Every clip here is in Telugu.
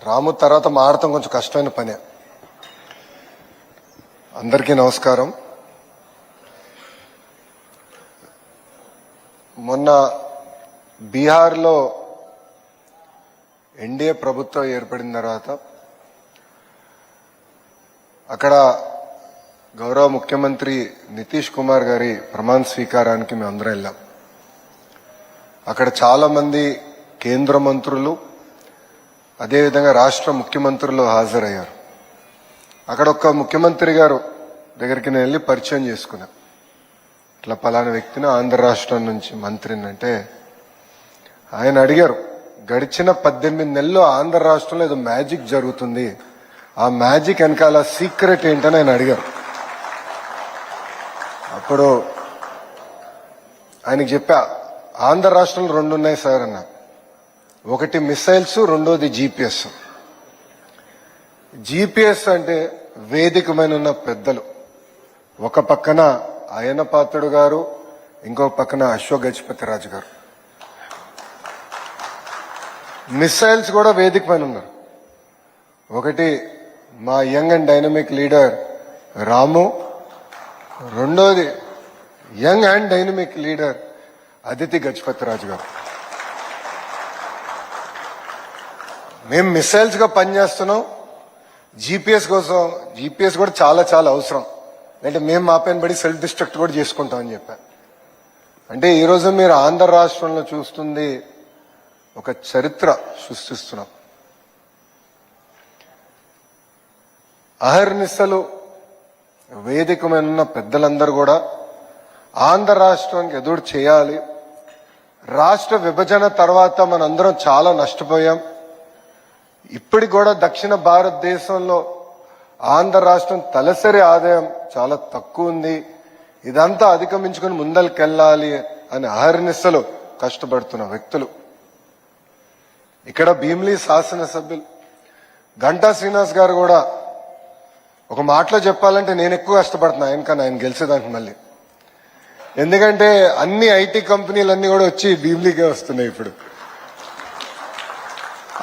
రాము తర్వాత మాడటం కొంచెం కష్టమైన పనే. అందరికీ నమస్కారం. మొన్న బీహార్లో ఎన్డీఏ ప్రభుత్వం ఏర్పడిన తర్వాత అక్కడ గౌరవ ముఖ్యమంత్రి నితీష్ కుమార్ గారి ప్రమాణ స్వీకారానికి మేము అందరం వెళ్ళాం. అక్కడ చాలా మంది కేంద్ర మంత్రులు అదేవిధంగా రాష్ట్ర ముఖ్యమంత్రులు హాజరయ్యారు. అక్కడ ఒక ముఖ్యమంత్రి గారు దగ్గరికి నేను వెళ్ళి పరిచయం చేసుకున్నా. ఇట్లా పలానా వ్యక్తిని ఆంధ్ర రాష్ట్రం నుంచి మంత్రిని అంటే ఆయన అడిగారు, గడిచిన 18 నెలల్లో ఆంధ్ర రాష్ట్రంలో ఏదో మ్యాజిక్ జరుగుతుంది, ఆ మ్యాజిక్ వెనకాల సీక్రెట్ ఏంటని ఆయన అడిగారు. అప్పుడు ఆయనకి చెప్పా, ఆంధ్ర రాష్ట్రంలో 2 ఉన్నాయి సార్ అన్న. ఒకటి మిసైల్స్, రెండోది జీపీఎస్. జీపీఎస్ అంటే వేదికమైన ఉన్న పెద్దలు, ఒక పక్కన అయ్యన్న పాత్రుడు గారు, ఇంకో పక్కన అశోక్ గజపతిరాజు గారు. మిసైల్స్ కూడా వేదికమైన ఉన్నారు. ఒకటి మా యంగ్ అండ్ డైనమిక్ లీడర్ రాము, రెండోది young and dynamic leader Aditi Gajapathiraju గారు. మేము మిసైల్స్ గా పనిచేస్తున్నాం. జీపీఎస్ కోసం, జీపీఎస్ కూడా చాలా చాలా అవసరం. అంటే మేము మా పైన పడి సెల్ఫ్ డిస్ట్రక్ట్ కూడా చేసుకుంటామని చెప్పాను. అంటే ఈరోజు మీరు ఆంధ్ర రాష్ట్రంలో చూస్తుంది ఒక చరిత్ర సృష్టిస్తున్నాం. అహర్నిశలు వేదికమైన పెద్దలందరూ కూడా ఆంధ్ర రాష్ట్రానికి ఎదురు చేయాలి. రాష్ట్ర విభజన తర్వాత మనందరం చాలా నష్టపోయాం. ఇప్పటికి కూడా దక్షిణ భారతదేశంలో ఆంధ్ర రాష్ట్రం తలసరి ఆదాయం చాలా తక్కువ ఉంది. ఇదంతా అధిగమించుకుని ముందరికెళ్ళాలి అని అహర్నిశలు కష్టపడుతున్న వ్యక్తులు. ఇక్కడ భీమిలి శాసనసభ్యులు గంటా శ్రీనివాస్ గారు కూడా ఒక మాటలో చెప్పాలంటే నేను ఎక్కువ కష్టపడుతున్నా ఆయనకన్నా, ఆయన గెలిచేదానికి మళ్ళీ. ఎందుకంటే అన్ని ఐటీ కంపెనీలన్నీ కూడా వచ్చి భీమిలికే వస్తున్నాయి. ఇప్పుడు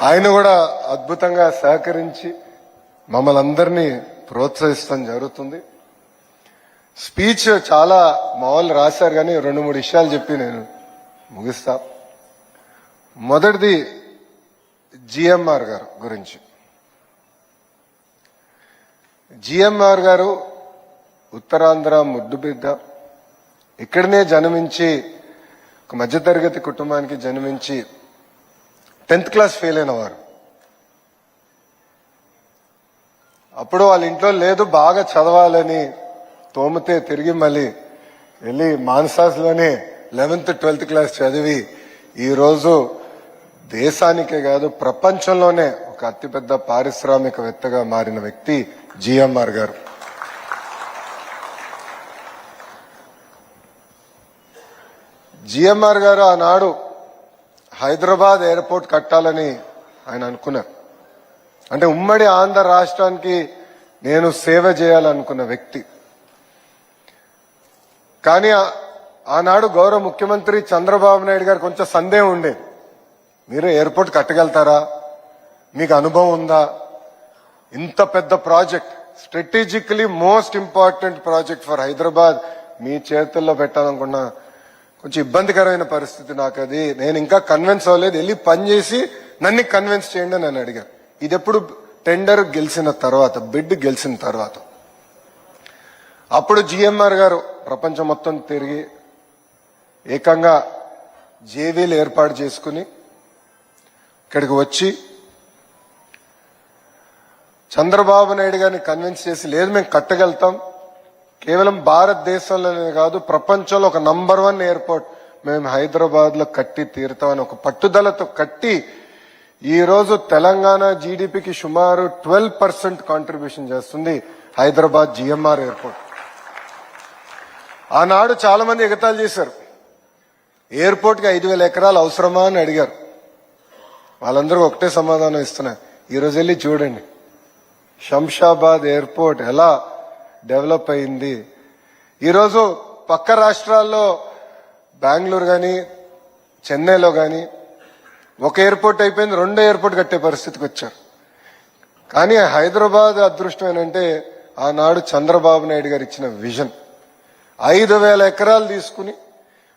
ఆయన కూడా అద్భుతంగా సహకరించి మమ్మల్ని అందరినీ ప్రోత్సహిస్తాం జరుగుతుంది. స్పీచ్ చాలా మా వాళ్ళు రాశారు, కానీ 2-3 విషయాలు చెప్పి నేను ముగిస్తా. మొదటిది జిఎంఆర్ గారు గురించి. జిఎంఆర్ గారు ఉత్తరాంధ్ర ముద్దుబిడ్డ. ఇక్కడనే జన్మించి ఒక మధ్యతరగతి కుటుంబానికి జన్మించి 10th క్లాస్ ఫెయిల్ అయిన వారు. అప్పుడు వాళ్ళ ఇంట్లో లేదు, బాగా చదవాలని తోమితే తిరిగి మళ్ళీ వెళ్ళి మాన్సాస్లోనే 11th 12th క్లాస్ చదివి ఈరోజు దేశానికే కాదు ప్రపంచంలోనే ఒక అతిపెద్ద పారిశ్రామికవేత్తగా మారిన వ్యక్తి జిఎంఆర్ గారు. జిఎంఆర్ గారు ఆనాడు హైదరాబాద్ ఎయిర్పోర్ట్ కట్టాలని ఆయన అనుకున్నారు. అంటే ఉమ్మడి ఆంధ్ర రాష్ట్రానికి నేను సేవ చేయాలనుకున్న వ్యక్తి. కానీ ఆనాడు గౌరవ ముఖ్యమంత్రి చంద్రబాబు నాయుడు గారు కొంచెం సందేహం ఉండేది. మీరు ఎయిర్పోర్ట్ కట్టగలుగుతారా, మీకు అనుభవం ఉందా, ఇంత పెద్ద project, strategically most important project for Hyderabad మీ చేతుల్లో పెట్టాలనుకున్నా. కొంచెం ఇబ్బందికరమైన పరిస్థితి నాకు. అది నేను ఇంకా కన్విన్స్ అవ్వలేదు, వెళ్ళి పనిచేసి నన్ను కన్విన్స్ చేయండి అని అడిగాను. ఇది ఎప్పుడు టెండర్ గెలిచిన తర్వాత, బిడ్ గెలిచిన తర్వాత. అప్పుడు జిఎంఆర్ గారు ప్రపంచం మొత్తం తిరిగి ఏకంగా జేవీలు ఏర్పాటు చేసుకుని ఇక్కడికి వచ్చి చంద్రబాబు నాయుడు గారిని కన్విన్స్ చేసి, లేదు మేము కట్టగలుగుతాం, కేవలం భారతదేశంలోనే కాదు ప్రపంచంలో ఒక నంబర్ 1 ఎయిర్పోర్ట్ మేము హైదరాబాద్ లో కట్టి తీరుతామని ఒక పట్టుదలతో కట్టి ఈరోజు తెలంగాణ జీడిపికి సుమారు 12% కాంట్రిబ్యూషన్ చేస్తుంది హైదరాబాద్ జిఎంఆర్ ఎయిర్పోర్ట్. ఆనాడు చాలా మంది ఎగతాళి చేశారు, ఎయిర్పోర్ట్ కి 5,000 ఎకరాలు అవసరమా అని అడిగారు. వాళ్ళందరూ ఒకటే సమాధానం ఇస్తున్నారు. ఈరోజు వెళ్ళి చూడండి శంషాబాద్ ఎయిర్పోర్ట్ ఎలా డెవలప్ అయింది. ఈరోజు పక్క రాష్ట్రాల్లో బెంగళూరు కానీ చెన్నైలో కానీ ఒక ఎయిర్పోర్ట్ అయిపోయింది, 2వ ఎయిర్పోర్ట్ కట్టే పరిస్థితికి వచ్చారు. కానీ హైదరాబాద్ అదృష్టం ఏంటంటే ఆనాడు చంద్రబాబు నాయుడు గారు ఇచ్చిన విజన్ 5,000 ఎకరాలు తీసుకుని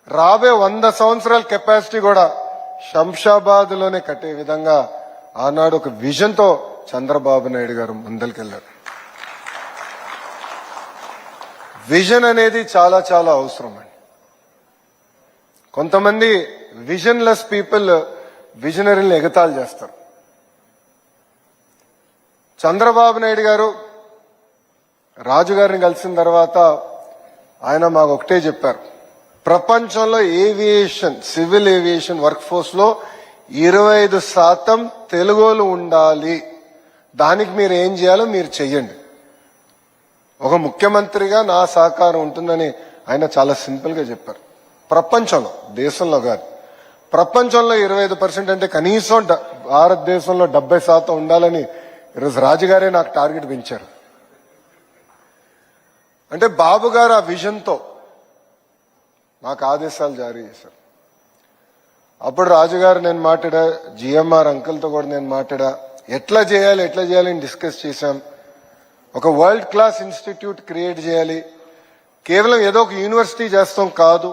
రాబోయే 100 సంవత్సరాల కెపాసిటీ కూడా శంషాబాద్ లోనే కట్టే విధంగా ఆనాడు ఒక విజన్ తో చంద్రబాబు నాయుడు గారు ముందరికెళ్లారు. విజన్ అనేది చాలా చాలా అవసరం అండి. కొంతమంది విజన్లెస్ పీపుల్ విజనరీని ఎగతాళి చేస్తారు. చంద్రబాబు నాయుడు గారు రాజు గారిని కలిసిన తర్వాత ఆయన మాకు ఒకటే చెప్పారు, ప్రపంచంలో aviation civil aviation work force లో 25% తెలుగోలు ఉండాలి, దానికి మీరు ఏం చేయాలో మీరు చెయ్యండి. ఒక ముఖ్యమంత్రిగా నా సహకారం ఉంటుందని ఆయన చాలా సింపుల్ గా చెప్పారు. ప్రపంచంలో, దేశంలో కాదు, ప్రపంచంలో 25% అంటే కనీసం భారతదేశంలో 70% ఉండాలని ఈరోజు రాజుగారే నాకు టార్గెట్ పెంచారు. అంటే బాబు గారు ఆ విజన్తో నాకు ఆదేశాలు జారీ చేశారు. అప్పుడు రాజుగారు నేను మాట్లాడా, జిఎంఆర్ అంకుల్తో కూడా నేను మాట్లాడా, ఎట్లా చేయాలని డిస్కస్ చేశాం. ఒక వరల్డ్ క్లాస్ ఇన్స్టిట్యూట్ క్రియేట్ చేయాలి, కేవలం ఏదో ఒక యూనివర్సిటీ చేస్తాం కాదు,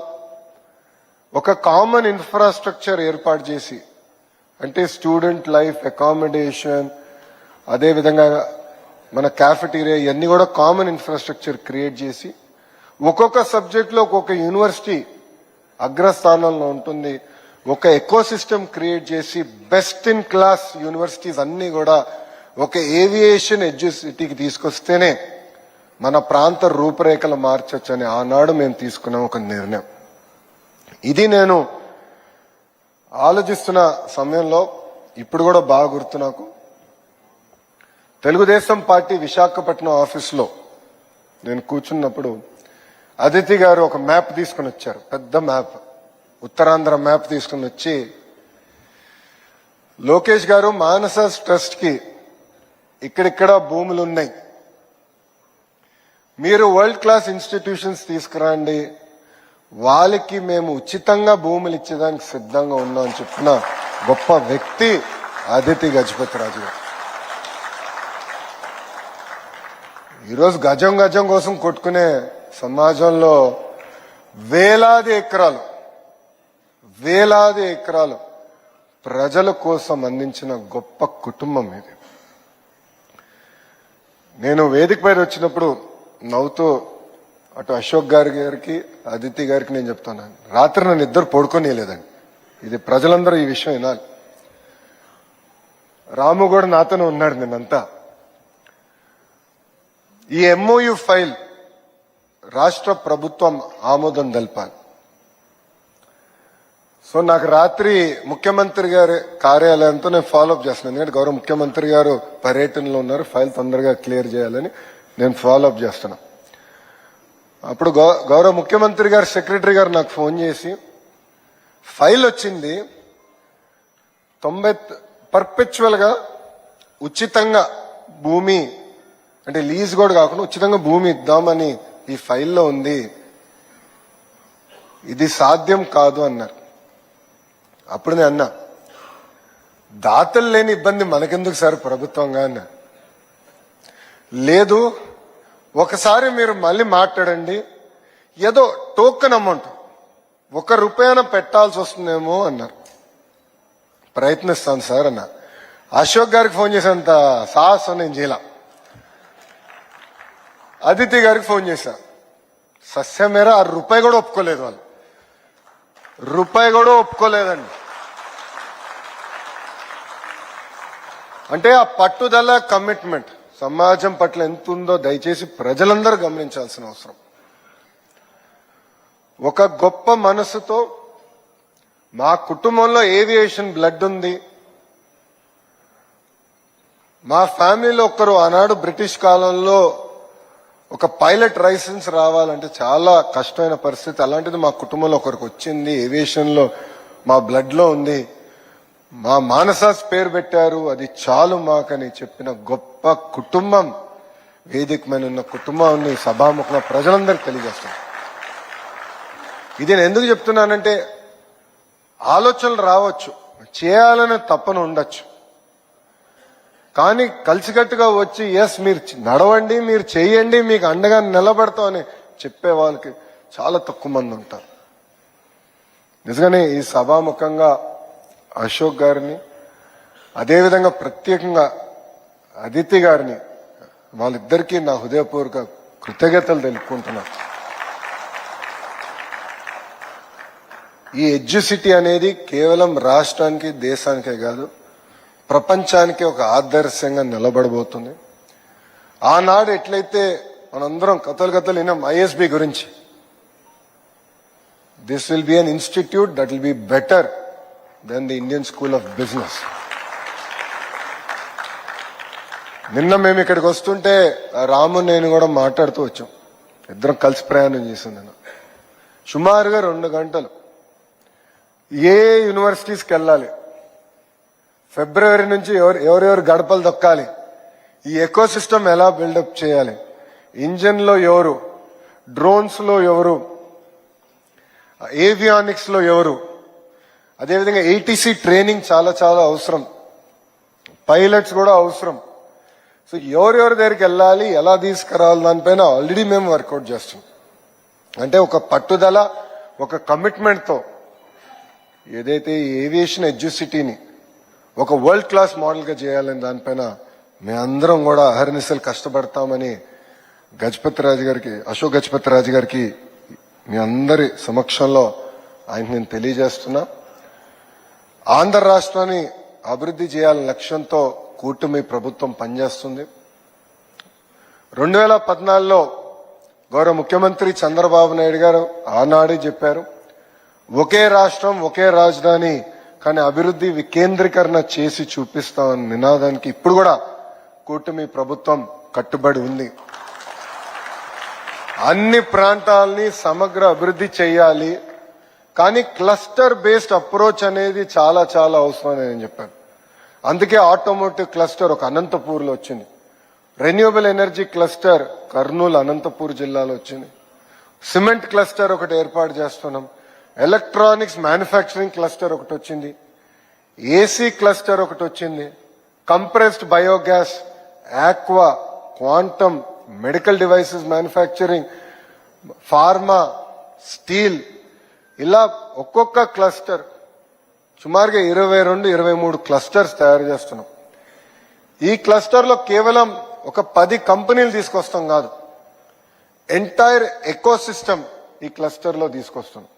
ఒక కామన్ ఇన్ఫ్రాస్ట్రక్చర్ ఏర్పాటు చేసి, అంటే స్టూడెంట్ లైఫ్, అకామిడేషన్, అదేవిధంగా మన క్యాఫెటీరియా, ఇవన్నీ కూడా కామన్ ఇన్ఫ్రాస్ట్రక్చర్ క్రియేట్ చేసి ఒక్కొక్క సబ్జెక్ట్లో ఒక్కొక్క యూనివర్సిటీ అగ్రస్థానంలో ఉంటుంది. ఒక ఎకో సిస్టమ్ క్రియేట్ చేసి బెస్ట్ ఇన్ క్లాస్ యూనివర్సిటీస్ అన్ని కూడా ఒక ఏవియేషన్ ఎడ్యుసిటీకి తీసుకొస్తేనే మన ప్రాంత రూపురేఖలు మార్చొచ్చు అని ఆనాడు మేము తీసుకున్నాం ఒక నిర్ణయం. ఇది నేను ఆలోచిస్తున్న సమయంలో ఇప్పుడు కూడా బాగా గుర్తు నాకు, తెలుగుదేశం పార్టీ విశాఖపట్నం ఆఫీసులో నేను కూర్చున్నప్పుడు అదితి గారు ఒక మ్యాప్ తీసుకుని వచ్చారు, పెద్ద మ్యాప్, ఉత్తరాంధ్ర మ్యాప్ తీసుకుని వచ్చి, లోకేష్ గారు మానస ట్రస్ట్ కి ఇక్కడిక్కడ భూములు ఉన్నాయి, మీరు వరల్డ్ క్లాస్ ఇన్స్టిట్యూషన్స్ తీసుకురండి, వాళ్ళకి మేము ఉచితంగా భూములు ఇచ్చేదానికి సిద్ధంగా ఉన్నాం అని చెప్పిన గొప్ప వ్యక్తి అదితి గజపతి రాజు గారు. ఈరోజు గజం గజం కోసం కొట్టుకునే సమాజంలో వేలాది ఎకరాలు ప్రజల కోసం అందించిన గొప్ప కుటుంబం ఇది. నేను వేదిక పైన వచ్చినప్పుడు నవ్వుతూ అటు అశోక్ గారికి అదితి గారికి నేను చెప్తున్నాను, రాత్రి నన్ను ఇద్దరు పడుకోనియలేదండి. ఇది ప్రజలందరూ ఈ విషయం వినాలి. రాము కూడా నాతోనే ఉన్నాడు నిన్నంతా. ఈ ఎంఓయు ఫైల్ రాష్ట్ర ప్రభుత్వం ఆమోదం తెలపాలి. సో నాకు రాత్రి ముఖ్యమంత్రి గారి కార్యాలయంతో నేను ఫాలోఅప్ చేస్తున్నాను, ఎందుకంటే గౌరవ ముఖ్యమంత్రి గారు పర్యటనలో ఉన్నారు, ఫైల్ తొందరగా క్లియర్ చేయాలని నేను ఫాలోఅప్ చేస్తున్నా. అప్పుడు గౌరవ ముఖ్యమంత్రి గారు సెక్రటరీ గారు నాకు ఫోన్ చేసి, ఫైల్ వచ్చింది, 90 పర్పెచువల్ గా ఉచితంగా భూమి, అంటే లీజ్ కూడా కాకుండా ఉచితంగా భూమి ఇద్దామని ఈ ఫైల్లో ఉంది, ఇది సాధ్యం కాదు అన్నారు. అప్పుడు నేను అన్నా, దాతలు లేని ఇబ్బంది మనకెందుకు సార్ ప్రభుత్వంగా అన్నా. లేదు, ఒకసారి మీరు మళ్ళీ మాట్లాడండి, ఏదో టోకెన్ అమౌంట్ ₹1 పెట్టాల్సి వస్తుందేమో అన్నారు. ప్రయత్నిస్తాను సార్ అన్న. అశోక్ గారికి ఫోన్ చేసేంత సాహసం నేను చేయాల. అదితి గారికి ఫోన్ చేశా, సస్యమేర ₹1 కూడా ఒప్పుకోలేదు, వాళ్ళు ₹1 కూడా ఒప్పుకోలేదండి. అంటే ఆ పట్టుదల, కమిట్మెంట్ సమాజం పట్ల ఎంత ఉందో దయచేసి ప్రజలందరూ గమనించాల్సిన అవసరం. ఒక గొప్ప మనసుతో మా కుటుంబంలో ఏవియేషన్ బ్లడ్ ఉంది. మా ఫ్యామిలీలో ఒకరు ఆనాడు బ్రిటిష్ కాలంలో ఒక పైలట్ లైసెన్స్ రావాలంటే చాలా కష్టమైన పరిస్థితి, అలాంటిది మా కుటుంబంలో ఒకరికి వచ్చింది, ఏవియేషన్ లో మా బ్లడ్ లో ఉంది, మా మానసాస్ పేరు పెట్టారు, అది చాలు మాకని చెప్పిన గొప్ప కుటుంబం వేదిక మీద ఉన్న కుటుంబాన్ని సభాముఖంగా ప్రజలందరికీ తెలియజేస్తాను. ఇది నేను ఎందుకు చెప్తున్నానంటే, ఆలోచనలు రావచ్చు, చేయాలనే తపన ఉండొచ్చు, కానీ కలిసికట్టుగా వచ్చి ఎస్ మీరు నడవండి, మీరు చేయండి, మీకు అండగా నిలబడతాం అని చెప్పే వాళ్ళకి చాలా తక్కువ మంది ఉంటారు. నిజంగానే ఈ సభాముఖంగా అశోక్ గారిని, అదేవిధంగా ప్రత్యేకంగా అదితి గారిని, వాళ్ళిద్దరికీ నా హృదయపూర్వక కృతజ్ఞతలు తెలుపుకుంటున్నాను. ఈ ఎడ్యుసిటీ అనేది కేవలం రాష్ట్రానికి, దేశానికే కాదు, ప్రపంచానికి ఒక ఆదర్శంగా నిలబడబోతుంది. ఆనాడు ఎట్లయితే మనందరం కథలు విన్నాం ఐఎస్బి గురించి, this will be an institute that will be better than the Indian School of Business. నిన్న మేము ఇక్కడికి వస్తుంటే రాము నేను కూడా మాట్లాడుతూ వచ్చాం, ఇద్దరం కలిసి ప్రయాణం చేసింది. నేను సుమారుగా 2 గంటలు ఏ యూనివర్సిటీస్కి వెళ్ళాలి, ఫిబ్రవరి నుంచి ఎవరెవరు గడపలు దొక్కాలి, ఈ ఎకో సిస్టమ్ ఎలా బిల్డప్ చేయాలి, ఇంజన్ లో ఎవరు, డ్రోన్స్ లో ఎవరు, ఏవియానిక్స్ లో ఎవరు, అదేవిధంగా ఏటీసీ ట్రైనింగ్ చాలా చాలా అవసరం, పైలట్స్ కూడా అవసరం. సో ఎవరెవరి దగ్గరికి వెళ్ళాలి, ఎలా తీసుకురావాలి, దానిపైన ఆల్రెడీ మేము వర్కౌట్ చేస్తాం. అంటే ఒక పట్టుదల, ఒక కమిట్మెంట్ తో ఏదైతే ఏవియేషన్ ఎడ్యుసిటీని ఒక వరల్డ్ క్లాస్ మోడల్ గా చేయాలని దానిపైన మేమందరం కూడా అహర్నిశలు కష్టపడతామని అశోక్ గజపతి రాజు గారికి మీ అందరి సమక్షంలో ఆయన నేను తెలియజేస్తున్నా. ఆంధ్ర రాష్ట్రాన్ని అభివృద్ధి చేయాలనే లక్ష్యంతో కూటమి ప్రభుత్వం పనిచేస్తుంది. 2014లో గౌరవ ముఖ్యమంత్రి చంద్రబాబు నాయుడు గారు ఆనాడే చెప్పారు, ఒకే రాష్ట్రం ఒకే రాజధాని, కానీ అభివృద్ధి వికేంద్రీకరణ చేసి చూపిస్తామని నినాదానికి ఇప్పుడు కూడా కూటమి ప్రభుత్వం కట్టుబడి ఉంది. అన్ని ప్రాంతాలని సమగ్ర అభివృద్ధి చేయాలి, కానీ క్లస్టర్ బేస్డ్ అప్రోచ్ అనేది చాలా చాలా అవసరం అని నేను చెప్పాను. అందుకే ఆటోమోటివ్ క్లస్టర్ ఒక అనంతపూర్లో వచ్చింది, renewable energy cluster Kurnool Anantapur జిల్లాలో వచ్చింది, సిమెంట్ క్లస్టర్ ఒకటి ఏర్పాటు చేస్తున్నాం, ఎలక్ట్రానిక్స్ మ్యానుఫ్యాక్చరింగ్ క్లస్టర్ ఒకటి వచ్చింది, ఏసీ క్లస్టర్ ఒకటి వచ్చింది, compressed biogas, aqua, quantum, medical devices manufacturing, pharma, steel, ఇలా ఒక్కొక్క క్లస్టర్ సుమారుగా 22-23 క్లస్టర్స్ తయారు చేస్తున్నాం. ఈ క్లస్టర్ లో కేవలం ఒక 10 కంపెనీలు తీసుకొస్తాం కాదు, ఎంటైర్ ఎకో సిస్టమ్ ఈ క్లస్టర్ లో తీసుకొస్తున్నాం.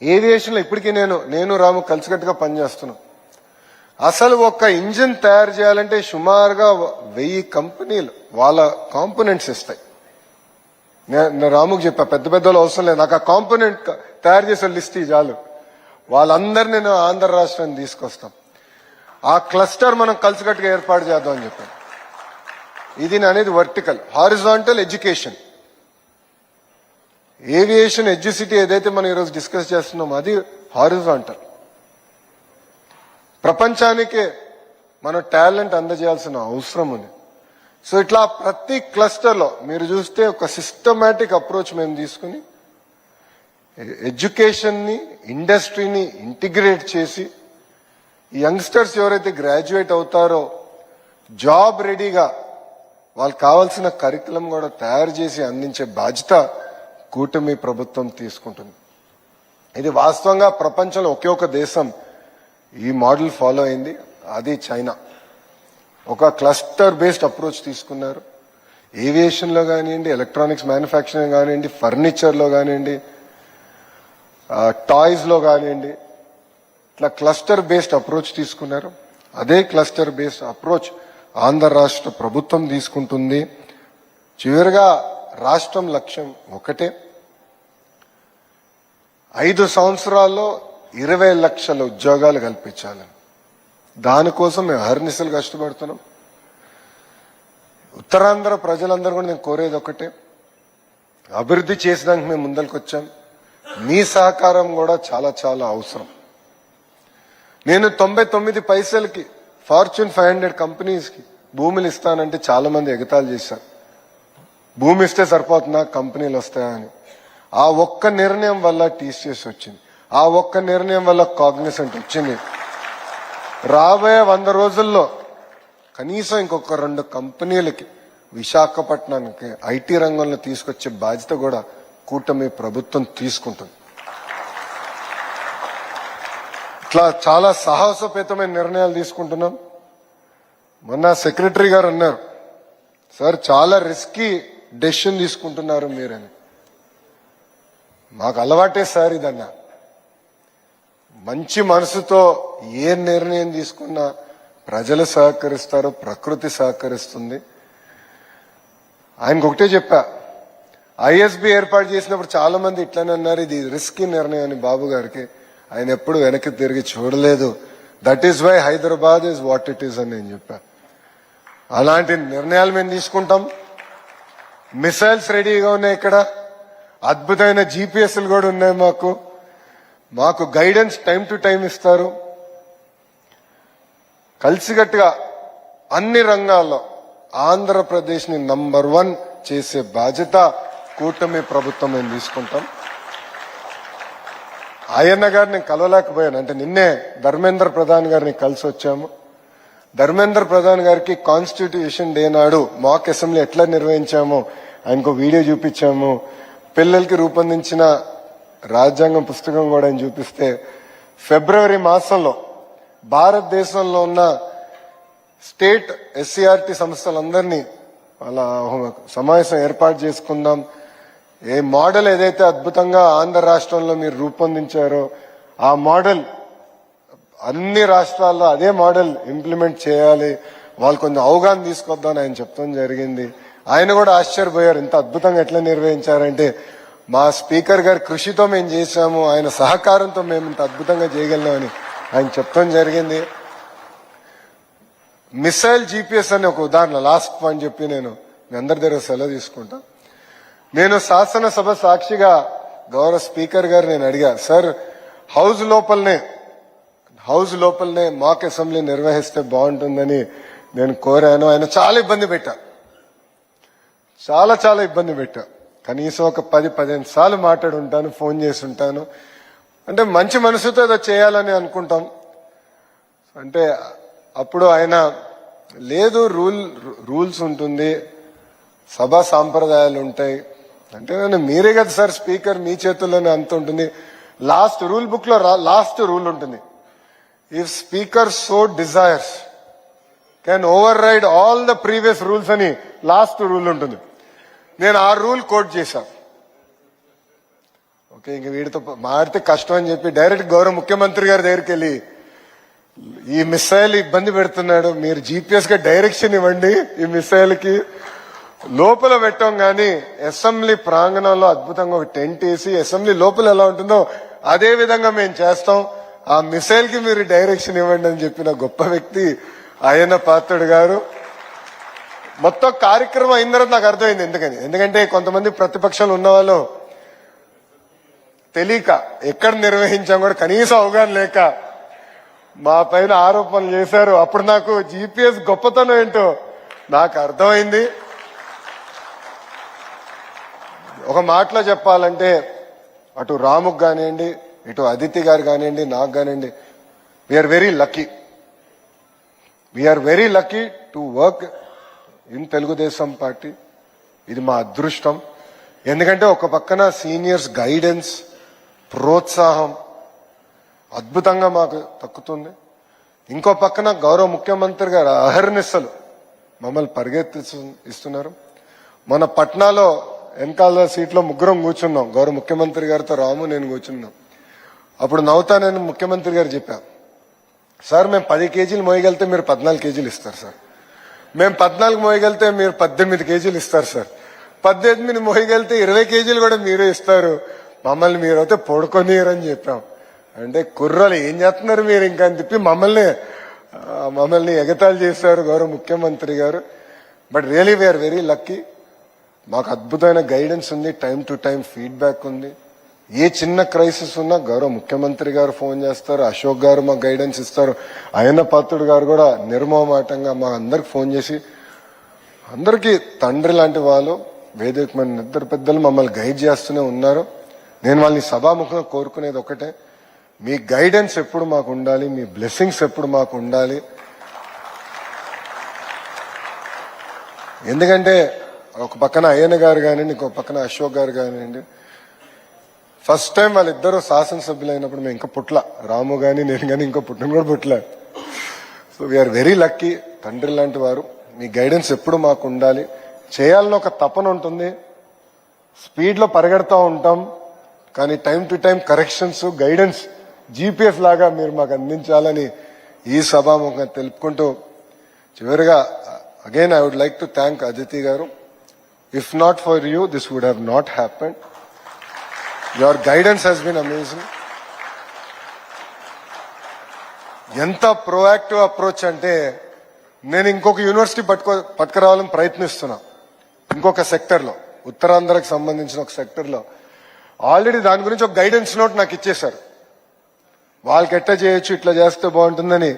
ఏవియేషన్ లో ఇప్పటికీ నేను రాము కలిసికట్టుగా పనిచేస్తున్నాం. అసలు ఒక ఇంజిన్ తయారు చేయాలంటే సుమారుగా 1000 కంపెనీలు వాళ్ళ కాంపోనెంట్స్ ఇస్తాయి. నేను రాముకు చెప్పా, పెద్ద పెద్దలు అవసరం లేదు, నాకు ఆ కాంపోనెంట్ తయారు చేసే లిస్ట్ చాలు, వాళ్ళందరినీ నేను ఆంధ్ర రాష్ట్రాన్ని తీసుకొస్తాం. ఆ క్లస్టర్ మనం కలిసికట్టుగా ఏర్పాటు చేద్దాం అని చెప్పాను. ఇది అనేది vertical. Horizontal education, aviation educity ఏదైతే మనం ఈరోజు డిస్కస్ చేస్తున్నామో అది హారిజాంటల్. ప్రపంచానికే మనం టాలెంట్ అందజేయాల్సిన అవసరం ఉంది. సో ఇట్లా ప్రతి క్లస్టర్లో మీరు చూస్తే ఒక సిస్టమాటిక్ అప్రోచ్ మేము తీసుకుని ఎడ్యుకేషన్ని, ఇండస్ట్రీని ఇంటిగ్రేట్ చేసి యంగ్స్టర్స్ ఎవరైతే గ్రాడ్యుయేట్ అవుతారో జాబ్ రెడీగా వాళ్ళకి కావాల్సిన కరికులం కూడా తయారు చేసి అందించే బాధ్యత కూటమి ప్రభుత్వం తీసుకుంటుంది. ఇది వాస్తవంగా ప్రపంచంలో ఒకే ఒక దేశం ఈ మోడల్ ఫాలో అయింది, అది చైనా. ఒక క్లస్టర్ బేస్డ్ అప్రోచ్ తీసుకున్నారు. ఏవియేషన్లో కానివ్వండి, ఎలక్ట్రానిక్స్ మ్యానుఫ్యాక్చరింగ్ కానివ్వండి, ఫర్నిచర్లో కానివ్వండి, టాయ్స్లో కానివ్వండి, ఇట్లా క్లస్టర్ బేస్డ్ అప్రోచ్ తీసుకున్నారు. అదే క్లస్టర్ బేస్డ్ అప్రోచ్ ఆంధ్ర రాష్ట్ర ప్రభుత్వం తీసుకుంటుంది. చివరిగా రాష్ట్రం లక్ష్యం ఒకటే, 5 సంవత్సరాల్లో 20 లక్షల ఉద్యోగాలు కల్పించాలని. దానికోసం మేము అహర్నిశలు కష్టపడుతున్నాం. ఉత్తరాంధ్ర ప్రజలందరూ కూడా నేను కోరేది ఒకటే, అభివృద్ధి చేసడానికి మేము ముందరికి వచ్చాం. మీ సహకారం కూడా చాలా చాలా అవసరం. నేను 99 పైసలకి ఫార్చ్యూన్ 500 కంపెనీస్కి భూములు ఇస్తానంటే చాలా మంది ఎగతాళి చేశారు. భూమి ఇస్తే సరిపోతుందా, కంపెనీలు వస్తాయా అని. ఆ ఒక్క నిర్ణయం వల్ల టీసీఎస్ వచ్చింది, ఆ ఒక్క నిర్ణయం వల్ల కాగ్నిసెంట్ వచ్చింది. రాబోయే 100 రోజుల్లో కనీసం ఇంకొక 2 కంపెనీలకి విశాఖపట్నానికి ఐటీ రంగంలో తీసుకొచ్చే బాధ్యత కూడా కూటమి ప్రభుత్వం తీసుకుంటుంది. ఇట్లా చాలా సాహసోపేతమైన నిర్ణయాలు తీసుకుంటున్నాం. మొన్న సెక్రటరీ గారు అన్నారు, సార్ చాలా రిస్కీ డెసిషన్ తీసుకుంటున్నారు మీరని. మాకు అలవాటే సార్ ఇదన్నా. మంచి మనసుతో ఏ నిర్ణయం తీసుకున్నా ప్రజలు సహకరిస్తారు, ప్రకృతి సహకరిస్తుంది. ఆయనకు ఒకటే చెప్పా, ఐఎస్బి ఏర్పాటు చేసినప్పుడు చాలా మంది ఇట్లానే అన్నారు, ఇది రిస్కీ నిర్ణయం అని. బాబు గారికి ఆయన ఎప్పుడు వెనక్కి తిరిగి చూడలేదు. That is why Hyderabad is what it is అని నేను చెప్పా. అలాంటి నిర్ణయాలు మేము తీసుకుంటాం. మిసైల్స్ రెడీగా ఉన్నాయి, ఇక్కడ అద్భుతమైన జీపీఎస్లు కూడా ఉన్నాయి. మాకు గైడెన్స్ టైం టు టైం ఇస్తారు. కలిసికట్టుగా అన్ని రంగాల్లో ఆంధ్రప్రదేశ్ ని నంబర్ 1 చేసే బాధ్యత కూటమి ప్రభుత్వం మేము తీసుకుంటాం. అయ్యన్న గారిని కలవలేకపోయాను, అంటే నిన్నే ధర్మేంద్ర ప్రధాన్ గారిని కలిసి వచ్చాము. ధర్మేంద్ర ప్రధాన్ గారికి కాన్స్టిట్యూషన్ డే నాడు మాక్ అసెంబ్లీ ఎట్లా నిర్వహించామో ఆయనకు వీడియో చూపించాము. పిల్లలకి రూపొందించిన రాజ్యాంగం పుస్తకం కూడా ఆయన చూపిస్తే, ఫిబ్రవరి మాసంలో భారతదేశంలో ఉన్న స్టేట్ ఎస్సీఆర్టీ సంస్థలందరినీ అలా సమావేశం ఏర్పాటు చేసుకుందాం. ఏ మోడల్ ఏదైతే అద్భుతంగా ఆంధ్ర రాష్ట్రంలో మీరు రూపొందించారో ఆ మోడల్ అన్ని రాష్ట్రాల్లో అదే మోడల్ ఇంప్లిమెంట్ చేయాలి, వాళ్ళు కొంచెం అవగాహన తీసుకొద్దామని ఆయన చెప్తాం జరిగింది. ఆయన కూడా ఆశ్చర్యపోయారు, ఇంత అద్భుతంగా ఎట్లా నిర్వహించారంటే మా స్పీకర్ గారి కృషితో మేము చేశాము, ఆయన సహకారంతో మేము ఇంత అద్భుతంగా చేయగలిగామని ఆయన చెప్తాం జరిగింది. మిసైల్ జీపీఎస్ అనే ఒక ఉదాహరణ, లాస్ట్ పాయింట్ చెప్పి నేను మీ అందరి దగ్గర సెలవు తీసుకుంటా. నేను శాసనసభ సాక్షిగా గౌరవ స్పీకర్ గారు నేను అడిగా, సార్ హౌస్ లోపలనే మాక్ అసెంబ్లీ నిర్వహిస్తే బాగుంటుందని నేను కోరాను. ఆయన చాలా ఇబ్బంది పెట్టా, చాలా ఇబ్బంది పెట్టా. కనీసం ఒక 10-15 సార్లు మాట్లాడి ఉంటాను, ఫోన్ చేసి ఉంటాను. అంటే మంచి మనసుతో ఏదో చేయాలని అనుకుంటాం. అంటే అప్పుడు ఆయన లేదు, రూల్స్ ఉంటుంది, సభా సాంప్రదాయాలు ఉంటాయి. అంటే మీరే కదా సార్ స్పీకర్, మీ చేతుల్లోనే అంత ఉంటుంది. లాస్ట్ రూల్ బుక్ లో లాస్ట్ రూల్ ఉంటుంది, if speaker so desires can override all the previous rules అని లాస్ట్ రూల్ ఉంటుంది. నేను ఆ రూల్ కోట్ చేశాను. ఓకే, ఇంక వీడితో మాడితే కష్టం అని చెప్పి డైరెక్ట్ గౌరవ ముఖ్యమంత్రి గారి దగ్గరికి వెళ్ళి, ఈ మిసైల్ ఇబ్బంది పెడుతున్నాడు, మీరు జీపీఎస్ గా డైరెక్షన్ ఇవ్వండి, ఈ మిసైల్ కి లోపల పెట్టాం. కానీ అసెంబ్లీ ప్రాంగణంలో అద్భుతంగా ఒక టెంట్ వేసి అసెంబ్లీ లోపల ఎలా ఉంటుందో అదే విధంగా మేము చేస్తాం, ఆ మిసైల్ కి మీరు డైరెక్షన్ ఇవ్వండి అని చెప్పిన గొప్ప వ్యక్తి అయ్యన్న పాత్రుడు గారు. మొత్తం కార్యక్రమం అయిన తర్వాత నాకు అర్థమైంది ఎందుకంటే కొంతమంది ప్రతిపక్షంలో ఉన్న వాళ్ళు తెలియక ఎక్కడ నిర్వహించాం కూడా కనీసం అవగాహన లేక మా పైన ఆరోపణలు చేశారు. అప్పుడు నాకు జీపీఎస్ గొప్పతనం ఏంటో నాకు అర్థమైంది. ఒక మాటలో చెప్పాలంటే అటు రాముకు కానివ్వండి, ఇటు అదితి గారు కానివ్వండి, నాకు కానివ్వండి, we are very lucky to work in Telugu Desam party. ఇది మా అదృష్టం. ఎందుకంటే ఒక పక్కన సీనియర్స్ గైడెన్స్, ప్రోత్సాహం అద్భుతంగా మాకు దక్కుతుంది. ఇంకో పక్కన గౌరవ ముఖ్యమంత్రి గారు అహర్నిశలు మమ్మల్ని పరిగెత్తిస్తున్నారు. మన పట్నాలో వెనకాల సీట్లో ముగ్గురం కూర్చున్నాం, గౌరవ ముఖ్యమంత్రి గారితో రాము నేను కూర్చున్నాం. అప్పుడు నవ్వుతానని ముఖ్యమంత్రి గారు చెప్పా, సార్ మేము 10 కేజీలు మోయగలితే మీరు 14 కేజీలు ఇస్తారు సార్, మేము 14 మోయగలితే మీరు 18 కేజీలు ఇస్తారు సార్, 18 మోయగలితే 20 కేజీలు కూడా మీరే ఇస్తారు, మమ్మల్ని మీరైతే పడుకోనీయరని చెప్పాం. అంటే కుర్రలు ఏం చేస్తున్నారు మీరు ఇంకా అని చెప్పి మమ్మల్ని ఎగతాళి చేశారు గౌరవ ముఖ్యమంత్రి గారు. But really we are very lucky. మాకు అద్భుతమైన గైడెన్స్ ఉంది, టైం టు టైం ఫీడ్బ్యాక్ ఉంది. ఏ చిన్న క్రైసిస్ ఉన్నా గౌరవ ముఖ్యమంత్రి గారు ఫోన్ చేస్తారు, అశోక్ గారు మాకు గైడెన్స్ ఇస్తారు, అయ్యన్న పాత్రుడు గారు కూడా నిర్మమాటంగా మా అందరికి ఫోన్ చేసి, అందరికీ తండ్రి లాంటి వాళ్ళు, వేదిక మన ఇద్దరు పెద్దలు మమ్మల్ని గైడ్ చేస్తూనే ఉన్నారు. నేను వాళ్ళని సభాముఖంగా కోరుకునేది ఒకటే, మీ గైడెన్స్ ఎప్పుడు మాకు ఉండాలి, మీ బ్లెస్సింగ్స్ ఎప్పుడు మాకు ఉండాలి. ఎందుకంటే ఒక పక్కన అయ్యన్న గారు కానివ్వండి, ఇంకో పక్కన అశోక్ గారు కానివ్వండి, ఫస్ట్ టైం వాళ్ళిద్దరూ శాసనసభ్యులు అయినప్పుడు మేము ఇంకా పుట్ల, రాము కానీ నేను కానీ ఇంకో పుట్టిన కూడా పుట్ల. So we are very lucky. తండ్రి లాంటి వారు, మీ గైడెన్స్ ఎప్పుడు మాకు ఉండాలి. చేయాలని ఒక తపన ఉంటుంది, స్పీడ్లో పరిగెడతా ఉంటాం, కానీ time to time corrections, guidance GPS లాగా మీరు మాకు అందించాలని ఈ సభాముఖంగా తెలుపుకుంటూ, చివరిగా again I would like to thank Aditi గారు. If not for you this would have not happened. Your guidance has been amazing. ఎంత ప్రోయాక్టివ్ అప్రోచ్ అంటే, నేను ఇంకొక యూనివర్సిటీ పట్టుకురావాలని ప్రయత్నిస్తున్నా. ఇంకొక సెక్టర్లో, ఉత్తరాంధ్రకు సంబంధించిన ఒక సెక్టర్లో ఆల్రెడీ దాని గురించి ఒక గైడెన్స్ నోట్ నాకు ఇచ్చేశారు. వాళ్ళకి ఎట్లా చేయొచ్చు, ఇట్లా చేస్తే బాగుంటుందని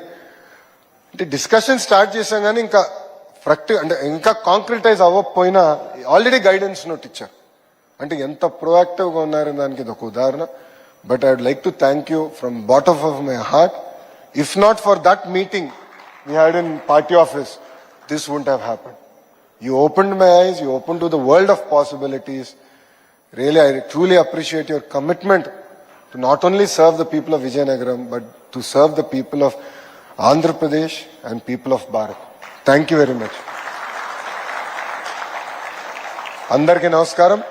అంటే డిస్కషన్ స్టార్ట్ చేశాం, కానీ ఇంకా ఇంకా కాంక్రిటైజ్ అవ్వకపోయినా ఆల్రెడీ గైడెన్స్ నోట్ ఇచ్చారు. అంటే ఎంత ప్రోయాక్టివ్గా ఉన్నారని దానికి ఇది ఒక ఉదాహరణ. But I would like to thank you from bottom of my heart. If not for that meeting we had in party office, this wouldn't have happened. You opened my eyes, you opened to the world of possibilities. Really, I truly appreciate your commitment to not only serve the people of Vijayanagaram, but to serve the people of Andhra Pradesh and people of Bharat. Thank you very much. Andarki namaskaram.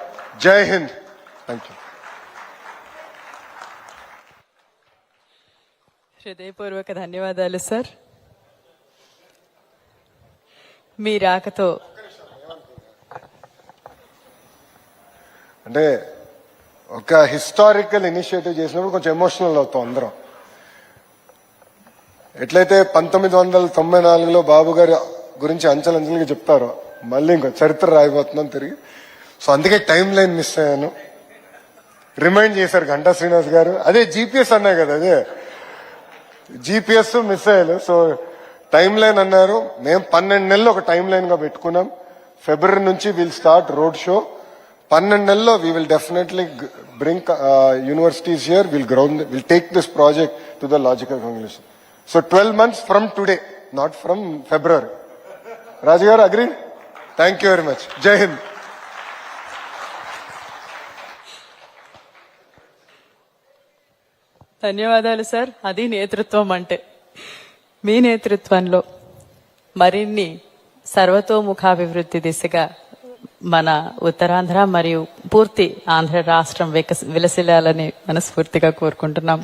Jai Hind. Thank you. హృదయపూర్వక ధన్యవాదాలు సార్. మీ రాకతో అంటే ఒక హిస్టారికల్ ఇనిషియేటివ్ చేసినప్పుడు కొంచెం ఎమోషనల్ అవుతాం అందరం. ఎట్లయితే 1994లో బాబు గారి గురించి అంచెలంచెలుగా చెప్తారో, మళ్ళీ ఇంకో చరిత్ర రాయిపోతున్నాం తిరిగి. సో అందుకే టైం లైన్ మిస్ అయ్యాను. రిమైండ్ చేశారు గంటా శ్రీనివాస్ గారు. అదే జీపీఎస్ అన్నాయి కదా, అదే జీపీఎస్ మిస్ అయ్యారు. సో టైం లైన్ అన్నారు. మేము 12 నెలలు ఒక టైం లైన్ గా పెట్టుకున్నాం. ఫిబ్రవరి నుంచి విల్ స్టార్ట్ రోడ్ షో. 12 నెలల్లో we will definitely bring universities here. Will take this project to the logical conclusion. So 12 months from today, not from February. Raju గారు agree? Thank you very much. Jai Hind. ధన్యవాదాలు సార్. అది నేతృత్వం అంటే. మీ నేతృత్వంలో మరిన్ని సర్వతోముఖాభివృద్ధి దిశగా మన ఉత్తరాంధ్ర మరియు పూర్తి ఆంధ్ర రాష్ట్రం విలసిల్లాలని మనస్ఫూర్తిగా కోరుకుంటున్నాం.